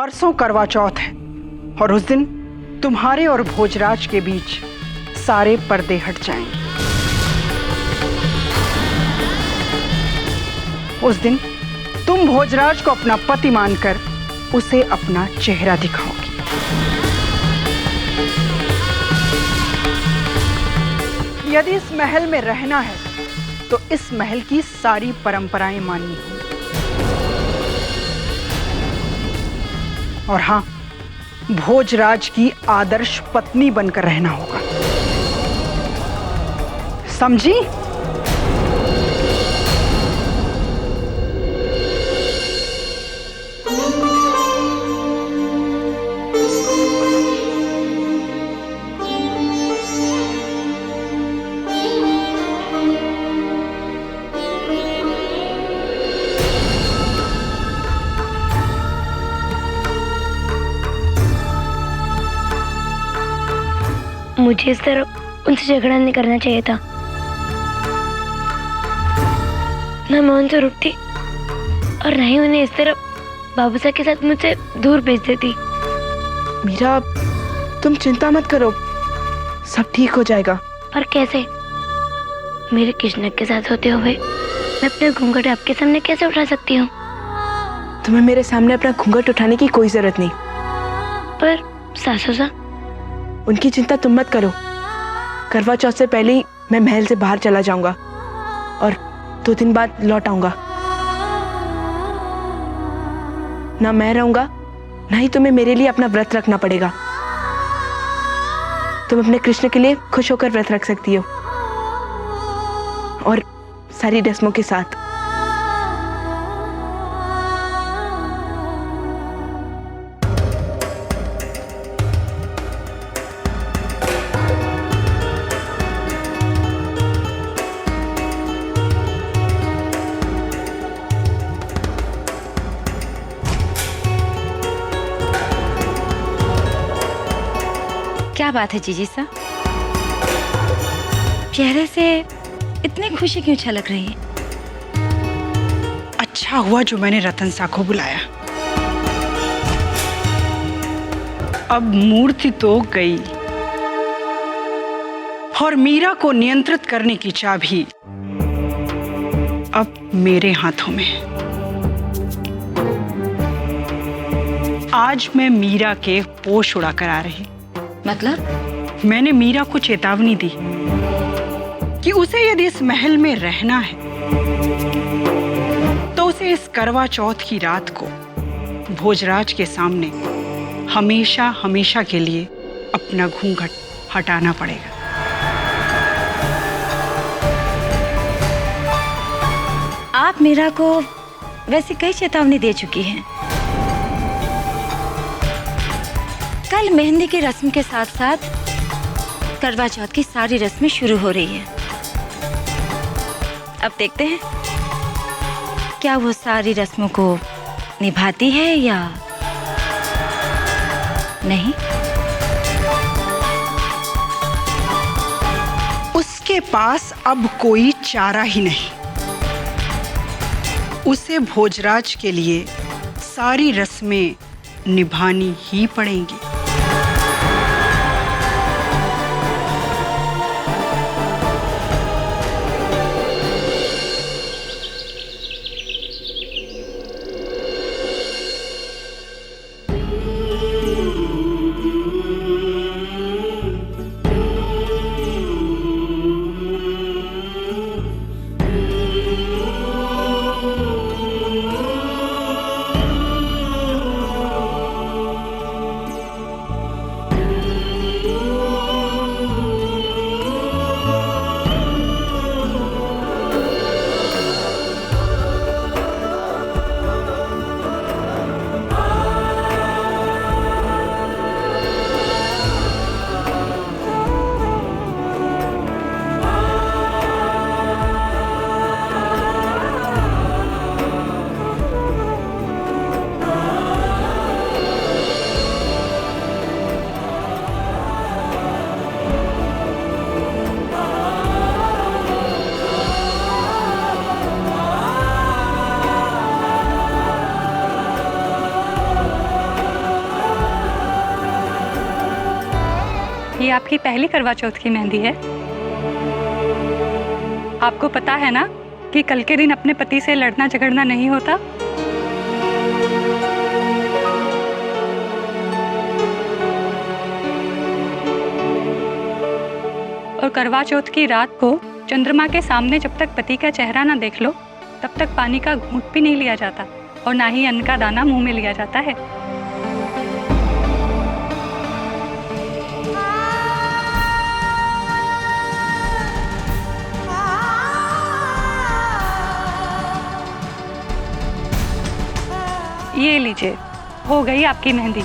परसों करवा चौथ है और उस दिन तुम्हारे और भोजराज के बीच सारे पर्दे हट जाएंगे। उस दिन तुम भोजराज को अपना पति मानकर उसे अपना चेहरा दिखाओगी। यदि इस महल में रहना है तो इस महल की सारी परंपराएं माननी होंगी। और हाँ, भोजराज की आदर्श पत्नी बनकर रहना होगा, समझी? मुझे इस तरह उनसे झगड़ा नहीं करना चाहिए था। ना मैं उनसे रुकती और ना ही उन्हें इस तरह बाबू साहब के साथ मुझसे दूर भेज देती। मीरा, तुम चिंता मत करो, सब ठीक हो जाएगा। पर कैसे? मेरे कृष्ण के साथ होते हुए मैं अपने घूंघट आपके सामने कैसे उठा सकती हूँ? तुम्हें मेरे सामने अपना घूंघट उठाने की कोई जरूरत नहीं। पर सासू सा, उनकी चिंता तुम मत करो। करवा चौथ से पहले ही मैं महल से बाहर चला जाऊंगा और 2 दिन बाद लौट आऊंगा। ना मैं रहूंगा, ना ही तुम्हें मेरे लिए अपना व्रत रखना पड़ेगा। तुम अपने कृष्ण के लिए खुश होकर व्रत रख सकती हो और सारी रस्मों के साथ। क्या बात है जीजी सा, चेहरे से इतनी खुशी क्यों छलक रही है? अच्छा हुआ जो मैंने रतन सा को बुलाया। अब मूर्ति तो गई और मीरा को नियंत्रित करने की चाबी अब मेरे हाथों में है। आज मैं मीरा के होश उड़ाकर आ रही। मतलब? मैंने मीरा को चेतावनी दी कि उसे यदि इस महल में रहना है तो उसे इस करवा चौथ की रात को भोजराज के सामने हमेशा हमेशा के लिए अपना घूंघट हटाना पड़ेगा। आप मीरा को वैसे कई चेतावनी दे चुकी हैं। कल मेहंदी की रस्म के साथ साथ करवा चौथ की सारी रस्में शुरू हो रही है। अब देखते हैं क्या वो सारी रस्मों को निभाती है या नहीं। उसके पास अब कोई चारा ही नहीं। उसे भोजराज के लिए सारी रस्में निभानी ही पड़ेंगी। ये आपकी पहली करवा चौथ की मेहंदी है। आपको पता है ना कि कल के दिन अपने पति से लड़ना झगड़ना नहीं होता। और करवा चौथ की रात को चंद्रमा के सामने जब तक पति का चेहरा ना देख लो तब तक पानी का घूंट भी नहीं लिया जाता और ना ही अन्न का दाना मुंह में लिया जाता है। ये लीजिए, हो गई आपकी मेहंदी।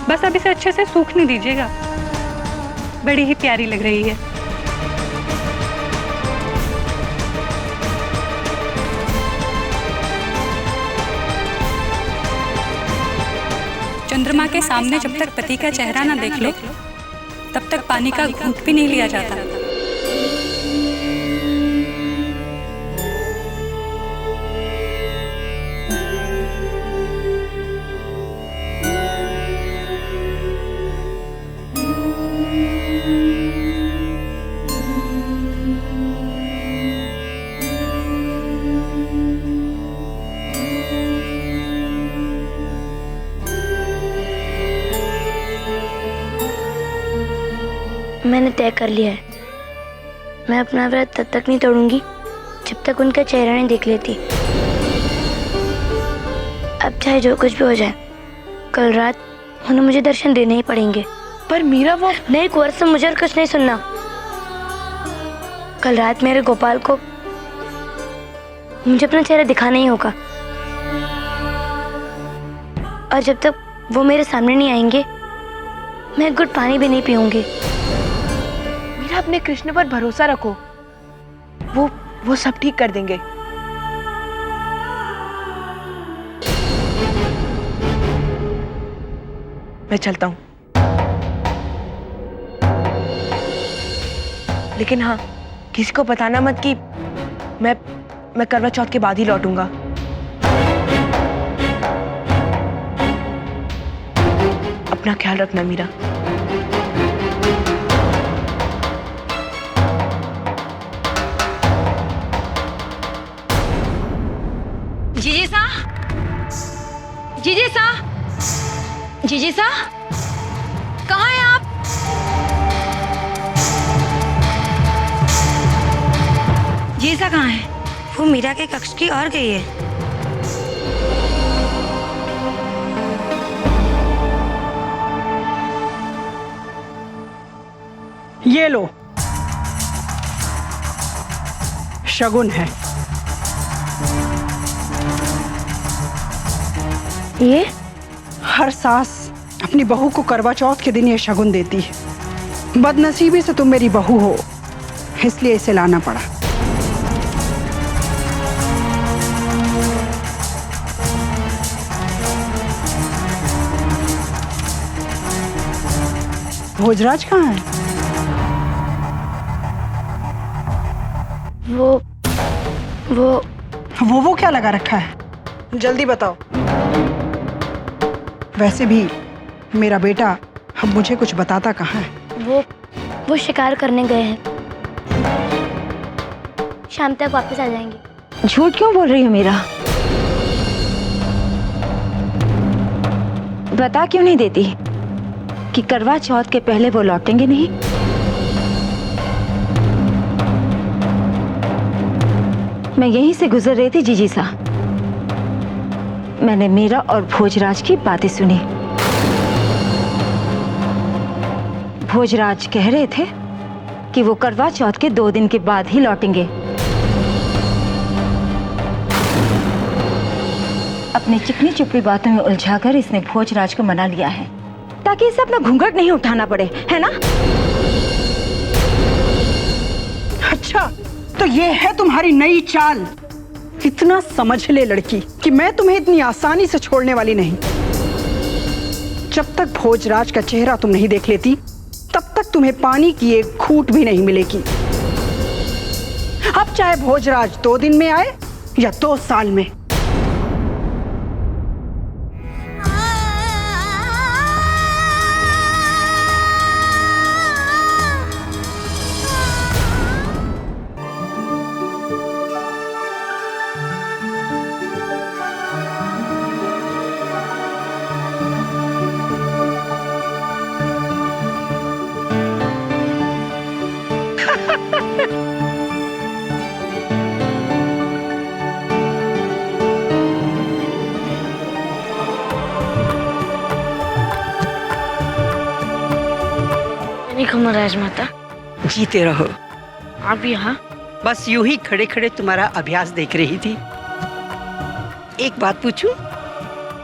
बस अब इसे अच्छे से सूखने दीजिएगा। बड़ी ही प्यारी लग रही है। चंद्रमा के सामने जब तक पति का चेहरा ना देख लो तब तक पानी का घूंट भी नहीं लिया जाता। मैंने तय कर लिया है, मैं अपना व्रत तब तक नहीं तोड़ूंगी जब तक उनका चेहरा नहीं देख लेती। अब चाहे जो कुछ भी हो जाए, कल रात उन्हें मुझे दर्शन देने ही पड़ेंगे। पर मीरा वो नहीं कुंवर से मुझे कुछ नहीं सुनना। कल रात मेरे गोपाल को मुझे अपना चेहरा दिखाना ही होगा और जब तक वो मेरे सामने नहीं आएंगे मैं एक घुट पानी भी नहीं पीऊंगी। मीरा अपने कृष्ण पर भरोसा रखो, वो सब ठीक कर देंगे। मैं चलता हूँ, लेकिन हाँ किसी को बताना मत कि मैं करवा चौथ के बाद ही लौटूंगा। अपना ख्याल रखना मीरा। जीजी सा, जीजी सा, जीजी सा, कहाँ हैं आप? जीजी सा कहाँ है? वो मीरा के कक्ष की ओर गई है। ये लो, शगुन है। ये हर सास अपनी बहू को करवा चौथ के दिन ये शगुन देती है। बदनसीबी से तुम मेरी बहू हो, इसलिए इसे लाना पड़ा। भोजराज कहाँ है? वो क्या लगा रखा है? जल्दी बताओ। वैसे भी मेरा बेटा अब मुझे कुछ बताता कहाँ है? वो शिकार करने गए हैं, शाम तक वापस आ जाएंगे। झूठ क्यों बोल रही हो मीरा? बता क्यों नहीं देती कि करवा चौथ के पहले वो लौटेंगे नहीं? मैं यहीं से गुजर रही थी जीजी सा, मैंने मीरा और भोजराज की बातें सुनी। भोजराज कह रहे थे कि वो करवा चौथ के 2 दिन के बाद ही लौटेंगे। अपनी चिकनी चुपड़ी बातों में उलझाकर इसने भोजराज को मना लिया है ताकि इसे अपना घूंघट नहीं उठाना पड़े, है ना? अच्छा, तो ये है तुम्हारी नई चाल। इतना समझ ले लड़की कि मैं तुम्हें इतनी आसानी से छोड़ने वाली नहीं। जब तक भोजराज का चेहरा तुम नहीं देख लेती तब तक तुम्हें पानी की एक घूंट भी नहीं मिलेगी। अब चाहे भोजराज 2 दिन में आए या 2 साल में। वालेकुम राजमाता। जीते रहो। आप यहाँ? बस यूं ही खड़े खड़े तुम्हारा अभ्यास देख रही थी। एक बात पूछूं?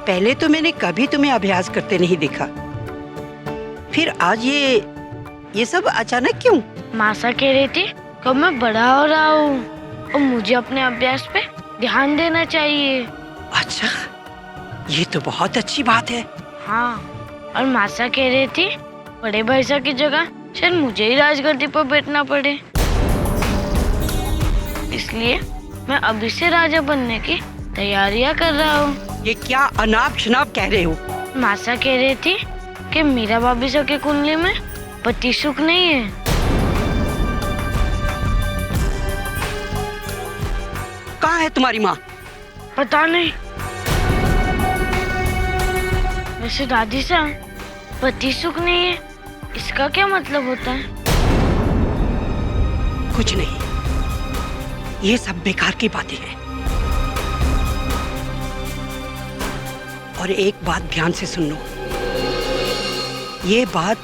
पहले तो मैंने कभी तुम्हें अभ्यास करते नहीं देखा, फिर आज ये सब अचानक क्यों? मासा कह रही थी कि मैं बड़ा हो रहा हूँ और मुझे अपने अभ्यास पे ध्यान देना चाहिए। अच्छा, ये तो बहुत अच्छी बात है। हाँ, और मासा कह रही थी बड़े भाई साहब की जगह शायद मुझे ही राजगद्दी पर बैठना पड़े, इसलिए मैं अभी से राजा बनने की तैयारियां कर रहा हूँ। ये क्या अनाप शनाप कह रहे हो? मासा कह रही थी कि मीरा भाभी साहब की कुंडली में पति सुख नहीं है। कहाँ है तुम्हारी माँ? पता नहीं। वैसे दादी साहब, पति सुख नहीं है इसका क्या मतलब होता है? कुछ नहीं, ये सब बेकार की बातें हैं। और एक बात ध्यान से सुन लो, ये बात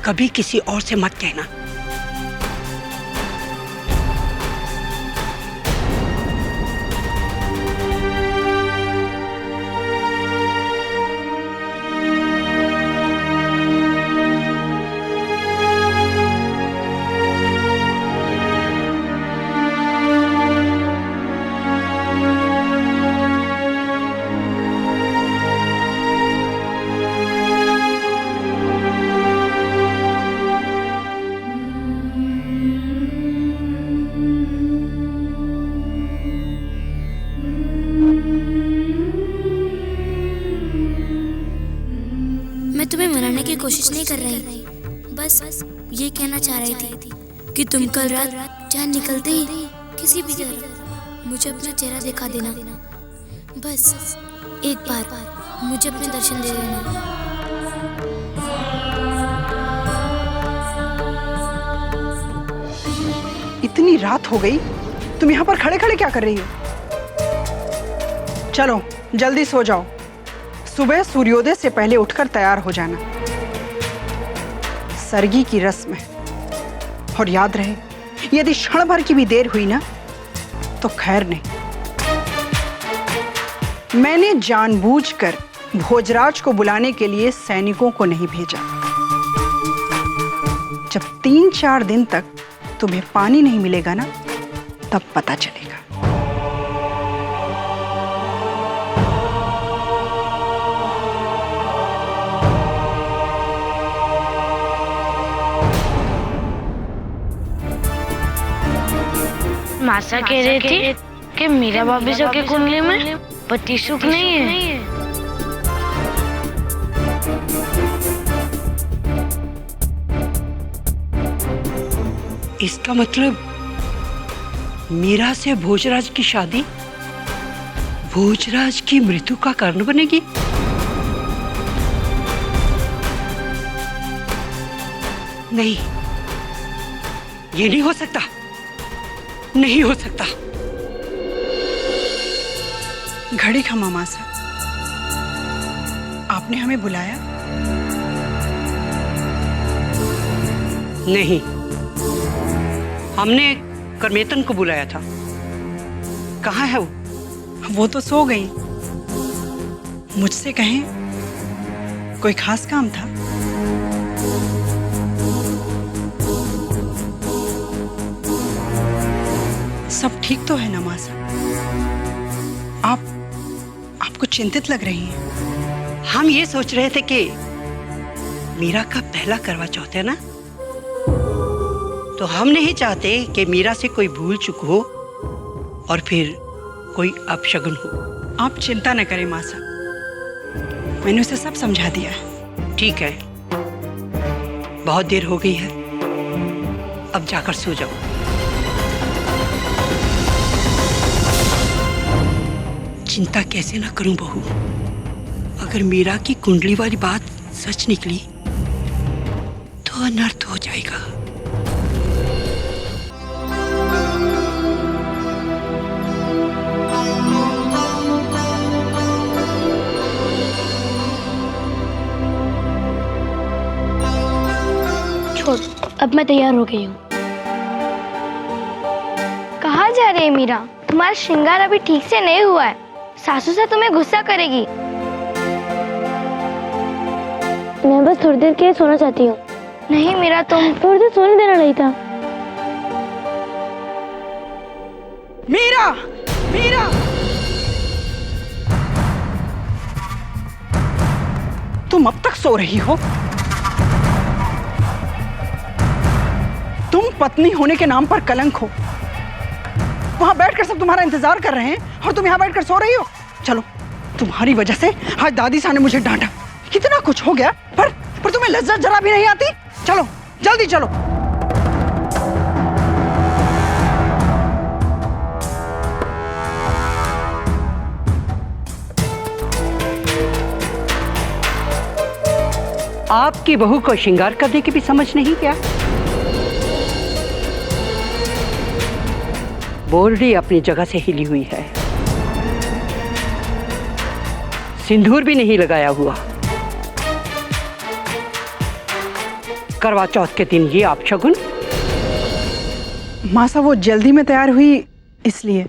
कभी किसी और से मत कहना। मैं तुम्हें मनाने की कोशिश नहीं कर रही, बस ये कहना चाह रही थी कि तुम कल रात चांद निकलते ही किसी भी तरह मुझे अपना चेहरा दिखा देना। बस एक बार मुझे अपने दर्शन दे देना। इतनी रात हो गई, तुम यहाँ पर खड़े खड़े क्या कर रही हो? चलो जल्दी सो जाओ, सुबह सूर्योदय से पहले उठकर तैयार हो जाना। सरगी की रस्म है, और याद रहे यदि क्षण भर की भी देर हुई ना तो खैर नहीं। मैंने जानबूझकर भोजराज को बुलाने के लिए सैनिकों को नहीं भेजा। जब 3-4 दिन तक तुम्हें पानी नहीं मिलेगा ना, तब पता चलेगा। मासा कह रही थी कि मीरा भाभी साहब की कुंडली में पति सुख नहीं है। इसका मतलब मीरा से भोजराज की शादी भोजराज की मृत्यु का कारण बनेगी। नहीं, ये नहीं हो सकता, नहीं हो सकता। घड़ी खा मामा साहब, आपने हमें बुलाया? नहीं, हमने करमेतन को बुलाया था। कहाँ है वो? वो तो सो गई। मुझसे कहें, कोई खास काम था? सब ठीक तो है ना माँ साहब? आपको चिंतित लग रही हैं। हम ये सोच रहे थे कि मीरा का पहला करवा चौथ है ना, तो हम नहीं चाहते कि मीरा से कोई भूल चूक हो और फिर कोई अपशगुन हो। आप चिंता न करें माँ साहब, मैंने उसे सब समझा दिया है। ठीक है, बहुत देर हो गई है, अब जाकर सो जाओ। चिंता कैसे ना करूं बहू, अगर मीरा की कुंडली वाली बात सच निकली तो अनर्थ हो जाएगा। अब मैं तैयार हो गई हूँ। कहाँ जा रही है मीरा? तुम्हारा श्रृंगार अभी ठीक से नहीं हुआ है, सासू से तुम्हें गुस्सा करेगी। मैं बस थोड़ी देर के लिए सोना चाहती हूँ। नहीं मीरा, तुम थोड़ी देर सोने देना नहीं था। मीरा, मीरा, तुम अब तक सो रही हो? तुम पत्नी होने के नाम पर कलंक हो। वहां बैठकर सब तुम्हारा इंतजार कर रहे हैं और तुम यहाँ बैठकर सो रही हो। चलो, तुम्हारी वजह से आज दादी सा ने मुझे डांटा। कितना कुछ हो गया, पर तुम्हें लज्जत जरा भी नहीं आती। चलो, जल्दी चलो। आपकी बहू को श्रृंगार करने की भी समझ नहीं क्या? बोर्डी अपनी जगह से हिली हुई है, सिंदूर भी नहीं लगाया हुआ। करवा चौथ के दिन ये आप शगुन। मासा वो जल्दी में तैयार हुई इसलिए।